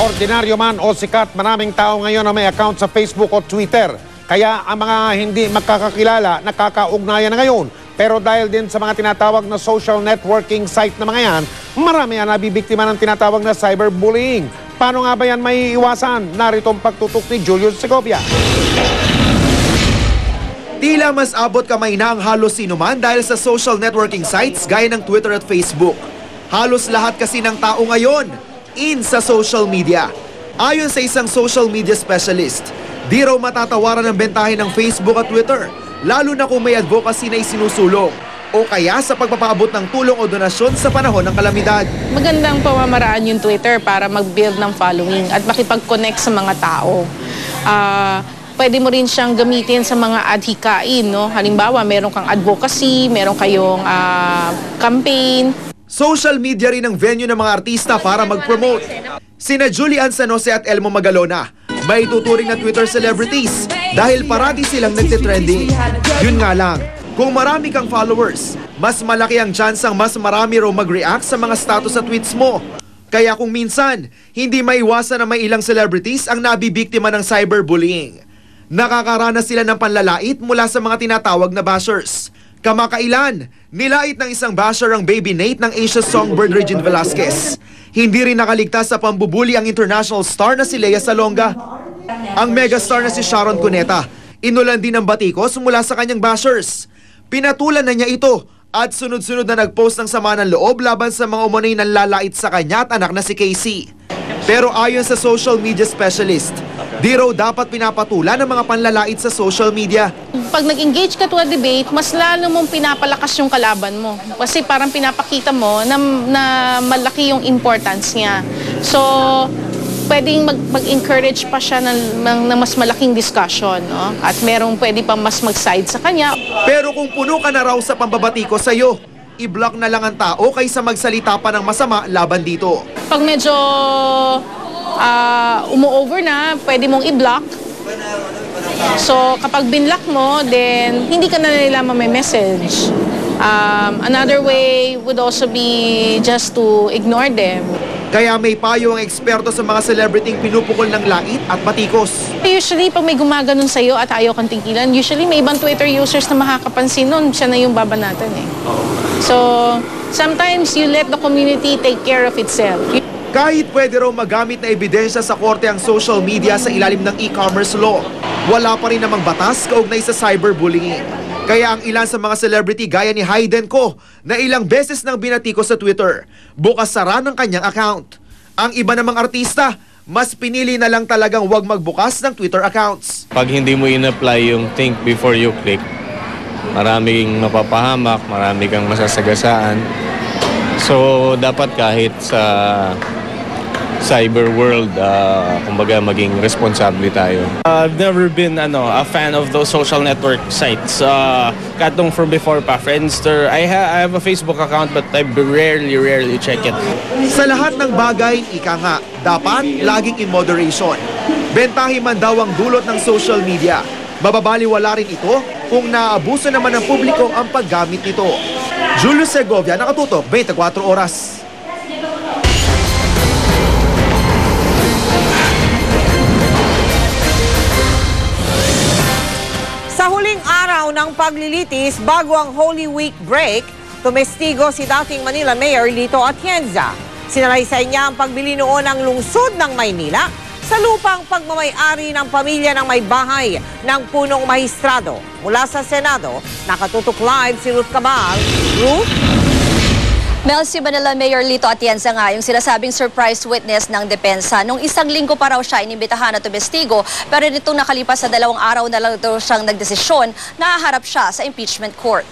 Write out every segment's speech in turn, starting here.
Ordinaryo man o sikat, maraming tao ngayon na may account sa Facebook o Twitter. Kaya ang mga hindi magkakakilala, nakakaugnayan na ngayon. Pero dahil din sa mga tinatawag na social networking site na mga yan, marami ang nabibiktima ng tinatawag na cyberbullying. Paano nga ba yan may iwasan? Narito ang pagtutok ni Julius Segovia. Tila mas abot kamay na ang halos sinuman dahil sa social networking sites gaya ng Twitter at Facebook. Halos lahat kasi ng tao ngayon in sa social media. Ayon sa isang social media specialist, di raw matatawaran ang bentahe ng Facebook at Twitter, lalo na kung may advocacy na isinusulong o kaya sa pagpapaabot ng tulong o donasyon sa panahon ng kalamidad. Magandang pamamaraan yung Twitter para mag-build ng following at makipag-connect sa mga tao. Pwede mo rin siyang gamitin sa mga adhikain, no? Halimbawa, meron kang advocacy, meron kayong campaign. Social media rin ang venue ng mga artista para mag-promote. Sina Julian San Jose at Elmo Magalona, may tuturing na Twitter celebrities dahil parati silang nagtitrending. Yun nga lang, kung marami kang followers, mas malaki ang tsansang mas marami raw mag-react sa mga status at tweets mo. Kaya kung minsan, hindi maiwasan na may ilang celebrities ang nabibiktima ng cyberbullying. Nakakaranas sila ng panlalait mula sa mga tinatawag na bashers. Kamakailan, nilait ng isang basher ang baby Nate ng Asia songbird Regine Velasquez. Hindi rin nakaligtas sa pambubuli ang international star na si Lea Salonga. Ang megastar na si Sharon Cuneta, inulan din ng batikos mula sa kanyang bashers. Pinatulan na niya ito at sunod-sunod na nag-post ng sama ng loob laban sa mga umunay ng lalait sa kanya at anak na si Casey. Pero ayon sa social media specialist, di raw dapat pinapatulan ng mga panlalait sa social media. Pag nag-engage ka to a debate, mas lalo mong pinapalakas yung kalaban mo. Kasi parang pinapakita mo na malaki yung importance niya. So, pwedeng mag-encourage pa siya ng mas malaking discussion, no? At merong pwede pa mas mag-side sa kanya. Pero kung puno ka na raw sa pambabatiko sa'yo, i-block na lang ang tao kaysa magsalita pa ng masama laban dito. Pag medyo umu-over na, pwede mong i-block. So, kapag binlock mo, then hindi ka na nila message. Another way would also be just to ignore them. Kaya may payo ang eksperto sa mga celebrityng pinupukol ng lait at batikos. Usually, pag may gumaganon sa'yo at ayaw kang tingkilan, usually may ibang Twitter users na makakapansin nun, siya na yung babanatan eh. So, sometimes you let the community take care of itself. Kahit pwede raw magamit na ebidensya sa korte ang social media sa ilalim ng e-commerce law, wala pa rin namang batas kaugnay sa cyberbullying. Kaya ang ilan sa mga celebrity gaya ni Hayden Ko na ilang beses nang binatiko sa Twitter, bukas sara ng kanyang account. Ang iba namang artista, mas pinili na lang talagang huwag magbukas ng Twitter accounts. Pag hindi mo in-apply yung think before you click, maraming mapapahamak, marami kang masasagasaan. So dapat kahit sa cyber world, kumbaga maging responsable tayo. I've never been a fan of those social network sites. Katong from before pa, Friendster. I have a Facebook account but I rarely check it. Sa lahat ng bagay, ika nga, dapat laging in moderation. Bentahe man daw ang dulot ng social media. Mababaliwala rin ito kung naaabuso naman ng publiko ang paggamit nito. Julius Segovia, nakatutok, 24 oras. Sa huling araw ng paglilitis bago ang Holy Week break, tumestigo si dating Manila Mayor Lito Atienza. Sinalaysay niya ang pagbili noon ng lungsod ng Maynila sa lupang pagmamay-ari ng pamilya ng may bahay ng punong mahistrado. Mula sa Senado, nakatutok live si Ruth Cabal. Ruth? Mel, si Manila Mayor Lito Atienza nga yung sinasabing surprise witness ng depensa. Nung isang linggo pa raw siya inimbitahan na tumestigo, pero nitong nakalipas sa 2 araw na lang daw siyang nagdesisyon, nahaharap siya sa impeachment court.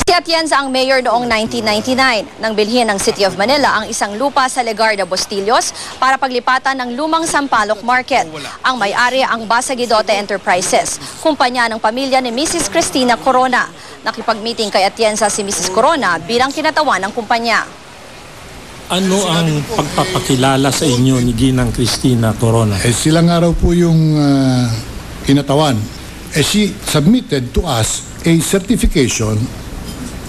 Si Atienza ang mayor noong 1999 nang bilhin ng City of Manila ang isang lupa sa Legarda, Bustillos para paglipatan ng lumang Sampaloc Market. Ang may-ari ang Basagidote Enterprises, kumpanya ng pamilya ni Mrs. Cristina Corona. Nakipag-meeting kay Atienza si Mrs. Corona bilang kinatawan ng kumpanya. Ano ang pagpapakilala sa inyo ni Ginang Cristina Corona? Silang araw po yung kinatawan. She submitted to us a certification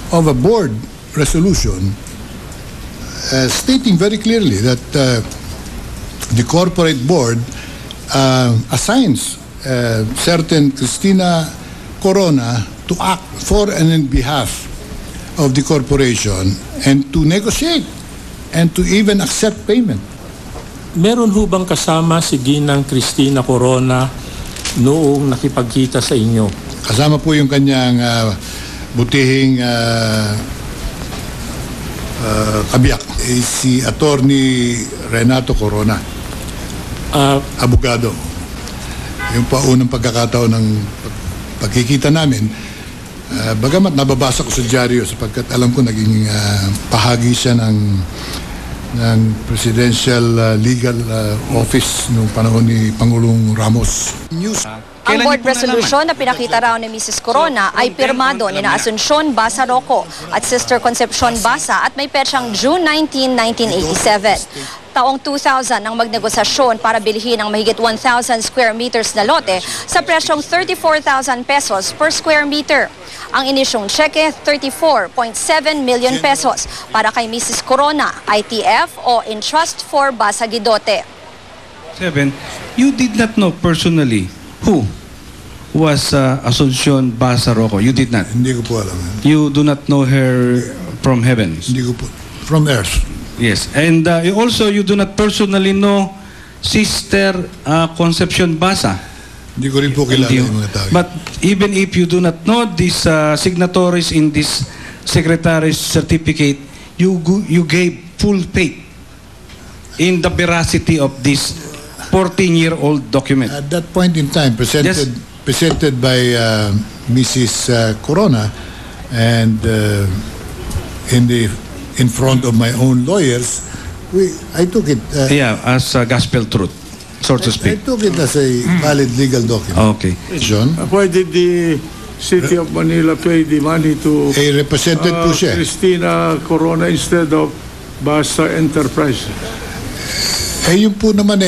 of a board resolution stating very clearly that the corporate board assigns certain Cristina Corona to act for and in behalf of the corporation and to negotiate and to even accept payment. Meron ho bang kasama si Ginang Cristina Corona noong nakipagkita sa inyo? Kasama po yung kanyang butihing kabiyak, si Attorney Renato Corona, abogado. Yung paunang pagkakataon ng pagkikita namin, bagamat nababasa ko sa dyaryo sapagkat alam ko naging bahagi siya ng Presidential Legal Office noong panahon ni Pangulong Ramos. Ang board resolution na pinakita raw ni Mrs. Corona ay pirmado ni na Asuncion Basa Rocco at Sister Concepcion Basa at may petsang June 19, 1987. Taong 2000 nang magnegosasyon para bilhin ang mahigit 1,000 square meters na lote sa presyong 34,000 pesos per square meter. Ang inisyong cheque, 34.7 million pesos para kay Mrs. Corona, ITF o in trust for Basa Guidote. 7. You did not know personally who was Asuncion Basa Rocco. You did not. Hindi ko po alam. You do not know her from heavens. Hindi ko po. From earth. Yes. And you do not personally know Sister Concepcion Basa. Hindi ko rin po kilala yung mga tao. But even if you do not know these signatories in this secretary's certificate, you gave full faith in the veracity of this 14-year-old document. At that point in time, presented by Mrs. Corona and in front of my own lawyers, I took it as gospel truth, so to I speak. took it as a valid legal document. Okay. John? Why did the City of Manila pay the money to represented po siya. Cristina Corona instead of Basa Enterprise? Yun po naman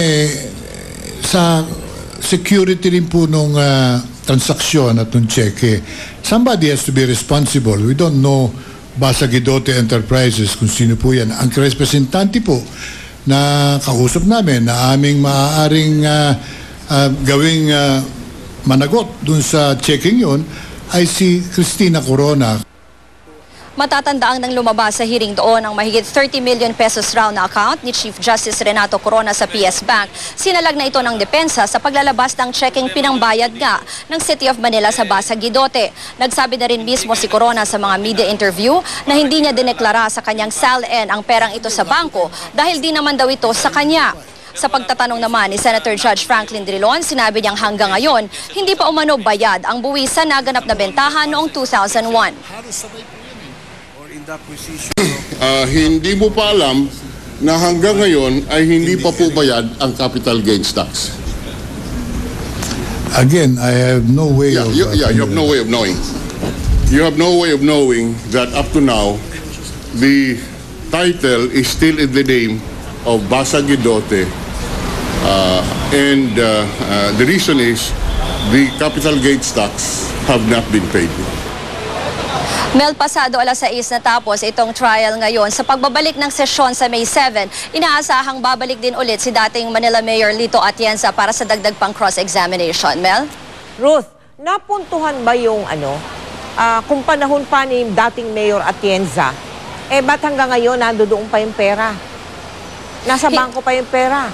sa security rin po nung transaksyon at nung cheque, somebody has to be responsible. We don't know Basa Guidote Enterprises kung sino po yan. Ang representante po na kausap namin na aming maaaring gawing managot dun sa checking yon ay si Cristina Corona. Matatandaang nang lumabas sa hearing doon ang mahigit 30 million pesos raw na account ni Chief Justice Renato Corona sa PS Bank. Sinalag na ito ng depensa sa paglalabas ng checking pinangbayad nga ng City of Manila sa Basa Guidote. Nagsabi na rin mismo si Corona sa mga media interview na hindi niya dineklara sa kanyang SALN ang perang ito sa bangko dahil di naman daw ito sa kanya. Sa pagtatanong naman ni Senator Judge Franklin Drilon, sinabi niyang hanggang ngayon, hindi pa umano bayad ang buwisan na naganap na bentahan noong 2001. Hindi mo pa alam na hanggang ngayon ay hindi pa po bayad ang capital gains tax. Again, I have no way of... you have no way of knowing. You have no way of knowing that up to now, the title is still in the name of Basa Guidote. The reason is the capital gains tax have not been paid. Mel, pasado alas 6 na tapos itong trial ngayon. Sa pagbabalik ng sesyon sa May 7, inaasahang babalik din ulit si dating Manila Mayor Lito Atienza para sa dagdag pang cross-examination. Mel? Ruth, napuntuhan ba yung kung panahon pa ni dating Mayor Atienza, ba't hanggang ngayon nandoon pa yung pera? Nasa bangko pa yung pera?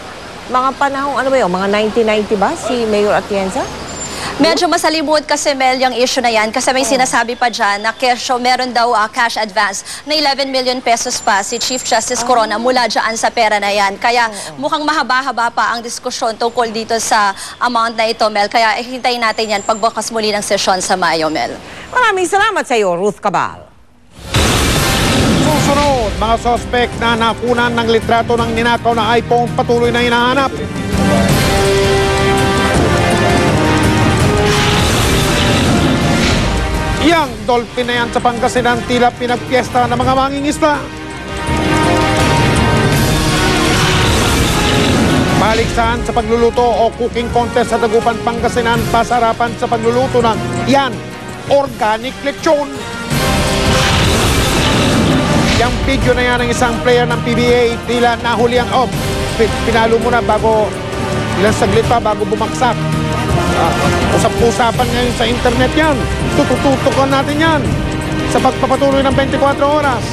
Mga panahon, mga 1990 ba si Mayor Atienza? Medyo masalimut kasi, Mel, yung issue na yan kasi may sinasabi pa dyan na meron daw cash advance na 11 million pesos pa si Chief Justice Corona mula dyan sa pera na yan. Kaya mukhang mahaba-haba pa ang diskusyon tungkol dito sa amount na ito, Mel. Kaya hintayin natin yan pagbukas muli ng sesyon sa Mayo, Mel. Maraming salamat sa iyo, Ruth Cabal. Susunod, mga sospek na nakunan ng litrato ng ninakaw na iPhone patuloy na hinahanap. Yang dolphin na yan sa Pangasinan tila pinagpiesta ng mga mangingisda. Baliksahan sa pagluluto o cooking contest sa Dagupan, Pangasinan, pasarapan sa pagluluto ng yan, organic lechon. Yung video na yan ng isang player ng PBA, tila nahuli ang pinalo mo na bago, ilang saglit pa bago bumaksak. Usap-usapan ngayon sa internet yan. Tututukan natin yan sa pagpapatuloy ng 24 oras.